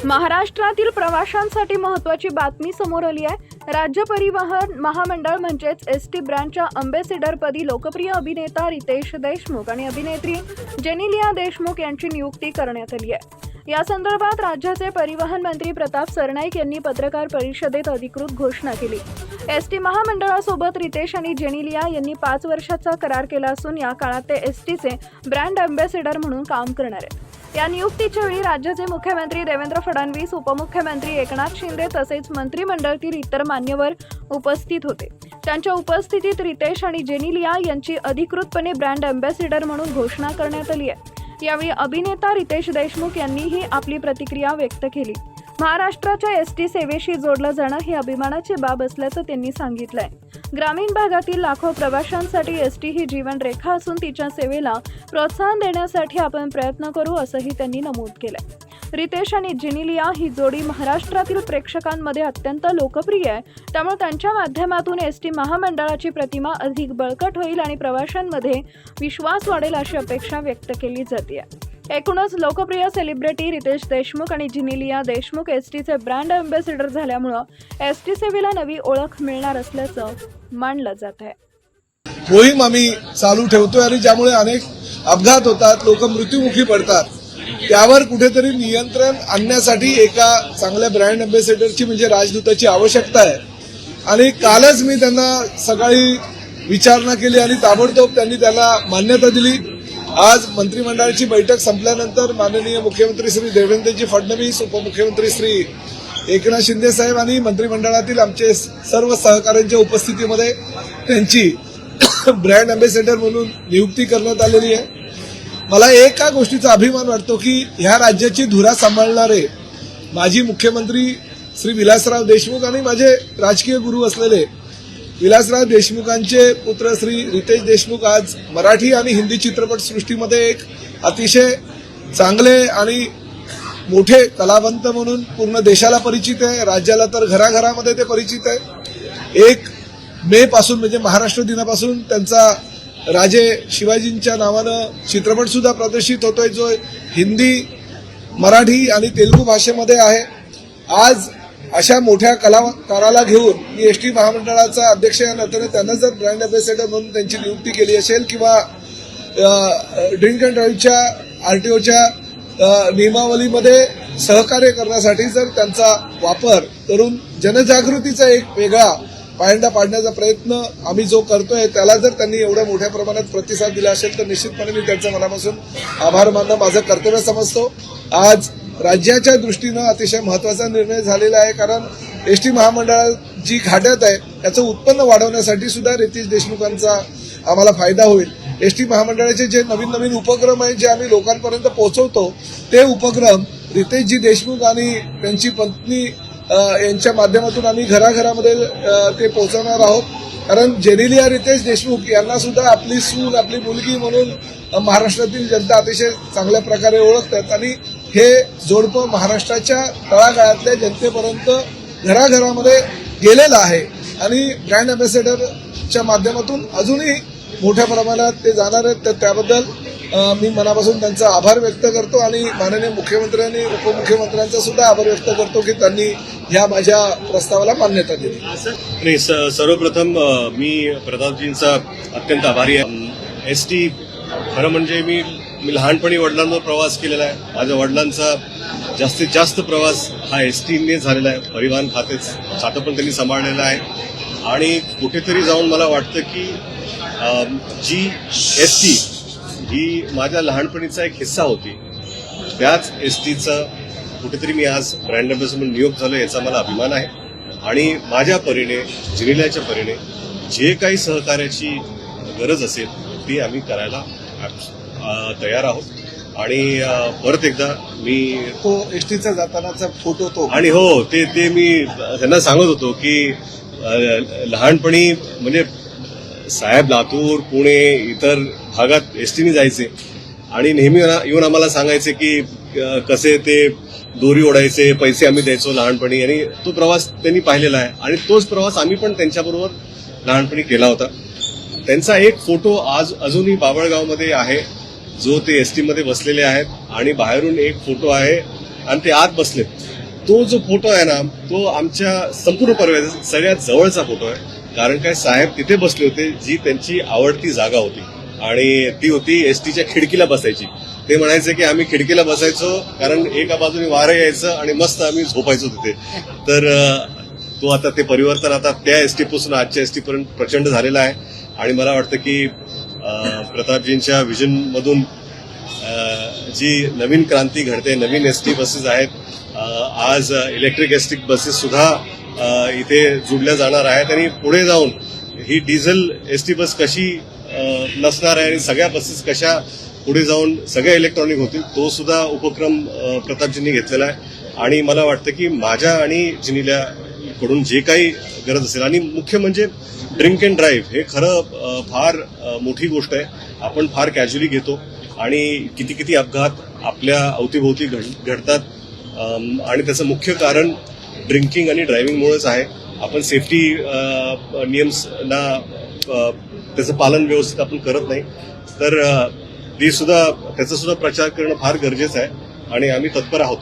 महाराष्ट्रातील प्रवाशांसाठी महत्त्वाची बातमी समोर आली आहे। राज्य परिवहन महामंडळ म्हणजेच एसटी ब्रँडच्या अँबॅसेडरपदी लोकप्रिय अभिनेता रितेश देशमुख आणि अभिनेत्री जेनेलिया देशमुख यांची नियुक्ती करण्यात आली आहे। या संदर्भात राज्याचे परिवहन मंत्री प्रताप सरनाईक यांनी पत्रकार परिषदेत अधिकृत घोषणा केली। एसटी महामंडळासोबत रितेश आणि जेनेलिया यांनी 5 वर्षाचा करार केला असून या काळात ते एसटीचे ब्रँड अँबॅसेडर म्हणून काम करणार आहेत। या नियुक्तीच्या वेळी राज्याचे मुख्यमंत्री देवेंद्र फडणवीस, उपमुख्यमंत्री एकनाथ शिंदे तसेच मंत्रिमंडळातील इतर मान्यवर उपस्थित होते। त्यांच्या उपस्थितीत रितेश आणि जेनेलिया यांची अधिकृतपणे ब्रँड अँबॅसेडर म्हणून घोषणा करण्यात आली आहे। यावेळी अभिनेता रितेश देशमुख यांनीही आपली प्रतिक्रिया व्यक्त केली। महाराष्ट्राच्या एसटी सेवेशी जोडलं जाणं ही अभिमानाची बाब असल्याचं त्यांनी सांगितलंय। ग्रामीण भागातील लाखो प्रवाशांसाठी एसटी ही जीवनरेखा असून तिच्या सेवेला प्रोत्साहन देण्यासाठी आपण प्रयत्न करू असंही त्यांनी नमूद केलंय। रितेश आणि जेनेलिया ही जोडी महाराष्ट्रातील प्रेक्षकांमध्ये अत्यंत लोकप्रिय आहे, त्यामुळे त्यांच्या माध्यमातून एसटी महामंडळाची प्रतिमा अधिक बळकट होईल आणि प्रवाशांमध्ये विश्वास वाढेल अशी अपेक्षा व्यक्त केली जाते। एकूणच लोकप्रिय सेलिब्रिटी रितेश देशमुख आणि जेनेलिया देशमुख एसटीचे ब्रँड अँबॅसेडर झाल्यामुळे एसटी सेवेला नवी ओळख मिळणार असल्याचं मानलं जात आहे। मोहीम आम्ही चालू ठेवतोय आणि ज्यामुळे अनेक अपघात होतात, लोक मृत्युमुखी पडतात, त्यावर कुठेतरी नियंत्रण आणण्यासाठी एका चांगल्या ब्रँड अँबॅसेडरची म्हणजे राजदूताची आवश्यकता आहे। आणि कालच मी त्यांना सकाळी विचारणा केली आणि ताबडतोब त्यांनी त्याला मान्यता दिली। आज मंत्रिमंडळाची बैठक संपल्यानंतर माननीय मुख्यमंत्री श्री देवेंद्रजी फडणवीस, उपमुख्यमंत्री श्री एकनाथ शिंदे साहेब आणि मंत्रिमंडळातील आमचे सर्व सहकाऱ्यांच्या उपस्थितीमध्ये त्यांची ब्रँड अँबॅसेडर म्हणून नियुक्ती करण्यात आलेली आहे। मला एका गोष्टीचा अभिमान वाटतो की ह्या राज्याची धुरा सांभाळणारे माजी मुख्यमंत्री श्री विलासराव देशमुख आणि माझे राजकीय गुरु असलेले विलासराव देशमुखांचे पुत्र श्री रितेश देशमुख आज मराठी आणि हिंदी चित्रपटसृष्टीमध्ये एक अतिशय चांगले आणि मोठे कलावंत म्हणून पूर्ण देशाला परिचित आहे, राज्याला तर घराघरामध्ये ते परिचित आहे। 1 मे पासून म्हणजे महाराष्ट्र दिनापासून त्यांचा राजे शिवाजींच्या नावानं चित्रपट सुद्धा प्रदर्शित होतोय, जो हिंदी, मराठी आणि तेलुगू भाषेमध्ये आहे। आज अशा मोठ्या कलाकाराला घेऊन मी एसटी महामंडळाचा अध्यक्ष या नात्याने त्यांना जर ब्रँड अँबॅसेडर म्हणून त्यांची नियुक्ती केली असेल किंवा ड्रिंक अँड ड्राईव्हच्या आरटीओच्या नियमावलीमध्ये सहकार्य करण्यासाठी जर त्यांचा वापर करून जनजागृतीचा एक वेगळा पायंडा पाडण्याचा प्रयत्न आम्ही जो करतोय, त्याला जर त्यांनी एवढ्या मोठ्या प्रमाणात प्रतिसाद दिला असेल तर निश्चितपणे मी त्यांच्या मनापासून आभार मानणं माझं कर्तव्य समजतो। आज राज्याच्या दृष्टीनं अतिशय महत्त्वाचा निर्णय झालेला आहे, कारण एसटी महामंडळ जी घाट्यात आहे त्याचं उत्पन्न वाढवण्यासाठी सुद्धा रितेश देशमुखांचा आम्हाला फायदा होईल। एसटी महामंडळाचे जे नवीन नवीन उपक्रम आहेत जे आम्ही लोकांपर्यंत पोहोचवतो, ते उपक्रम रितेशजी देशमुख आणि त्यांची पत्नी यांच्या माध्यमातून आम्ही घराघरामध्ये ते पोहोचवणार आहोत। कारण जेनेलिया रितेश देशमुख यांना सुद्धा आपली सून, आपली मुलगी म्हणून महाराष्ट्रातील जनता अतिशय चांगल्या प्रकारे ओळखतात आणि हे जोडपं महाराष्ट्राच्या तळागाळातल्या जनतेपर्यंत घराघरामध्ये गेलेलं आहे आणि ब्रँड अँबॅसेडरच्या माध्यमातून अजूनही मोठ्या प्रमाणात ते जाणार आहेत। तर त्याबद्दल मी मनापासून त्यांचा आभार व्यक्त करतो आणि माननीय मुख्यमंत्र्यांनी, उपमुख्यमंत्र्यांचा सुद्धा आभार व्यक्त करतो की त्यांनी ह्या माझ्या प्रस्तावाला मान्यता दिली। सर्वप्रथम मी प्रतापजींचा अत्यंत आभारी आहे। एसटी खरं म्हणजे मी लहानपणी वडिलांवर प्रवास केलेला आहे। माझ्या वडिलांचा जास्तीत जास्त प्रवास हा एसटीने झालेला आहे। परिवहन खातं पण त्यांनी सांभाळलेलं आहे आणि कुठेतरी जाऊन मला वाटतं की जी एसटी ही माझ्या लहानपणीचा एक हिस्सा होती, त्याच एसटीचा कुठेतरी मी आज ब्रँड अँबॅसेडर म्हणून नियुक्त झालो, याचा मला अभिमान आहे। आणि माझ्या परीने, जेनेलियाच्या परीने जे काही सहकार्याची गरज असेल ती आम्ही करायला तयार आहोत। आणि परत एकदा मी तो एसटीचा जातानाचा फोटो तो आणि हो ते मी त्यांना सांगत होतो की लहानपणी म्हणजे साहेब लातूर, पुणे, इतर भागात एसटीने जायचे आणि नेहमी येऊन आम्हाला सांगायचे की कसे ते दोरी ओढायचे, पैसे आम्ही द्यायचो लहानपणी, आणि तो प्रवास त्यांनी पाहिलेला आहे आणि तोच प्रवास आम्ही पण त्यांच्याबरोबर लहानपणी केला होता। त्यांचा एक फोटो आज अजूनही बाबळगावमध्ये आहे, जो ते एसटी मध्ये बसलेले आहेत आणि बाहेरून एक फोटो आहे आणि ते आत बसले. तो जो फोटो आहे ना, तो आमच्या संपूर्ण परिवाराचा सगळ्यात जवळचा फोटो आहे. कारण काय, साहेब तिथे बसले होते जी त्यांची आवडती जागा होती आणि ती होती एसटीच्या खिडकीला बसायची. ते म्हणायचे की आम्ही खिडकीला बसायचो कारण एका बाजूने वारं यायचं आणि मस्त आम्ही झोपायचो तिथे. तर तो आता ते परिवर्तन आता त्या एसटी पासून आजच्या एसटी पर्यंत प्रचंड झालेलं आहे. आणि मला वाटतं की प्रतापजींच्या विजन मधून जी नवीन क्रांती घडते, नवीन एसटी बसेस आहेत, आज इलेक्ट्रिक एसटी बसेस सुद्धा इथे जुडल्या जाणार आहेत आणि पुढे जाऊन ही डिझेल एसटी बस कशी नसणार आहे आणि सगळ्या बसेस कशा पुढे जाऊन सगळ्या इलेक्ट्रॉनिक होतील, तो सुद्धा उपक्रम प्रतापजींनी घेतलेला आहे. आणि मला वाटतं की माझ्या आणि जिनिल्या कडून जे काही गरज असेल, आणि मुख्य म्हणजे ड्रिंक अँड ड्राईव्ह हे खरं फार मोठी गोष्ट आहे. आपण फार कॅज्युअली घेतो आणि किती किती अपघात आपल्या अवतीभोवती घडतात आणि त्याचं मुख्य कारण ड्रिंकिंग आणि ड्रायव्हिंगमुळेच आहे. आपण सेफ्टी नियमना त्याचं पालन व्यवस्थित आपण करत नाही. तर त्याचा सुद्धा प्रचार करणं फार गरजेचं आहे आणि आम्ही तत्पर आहोत.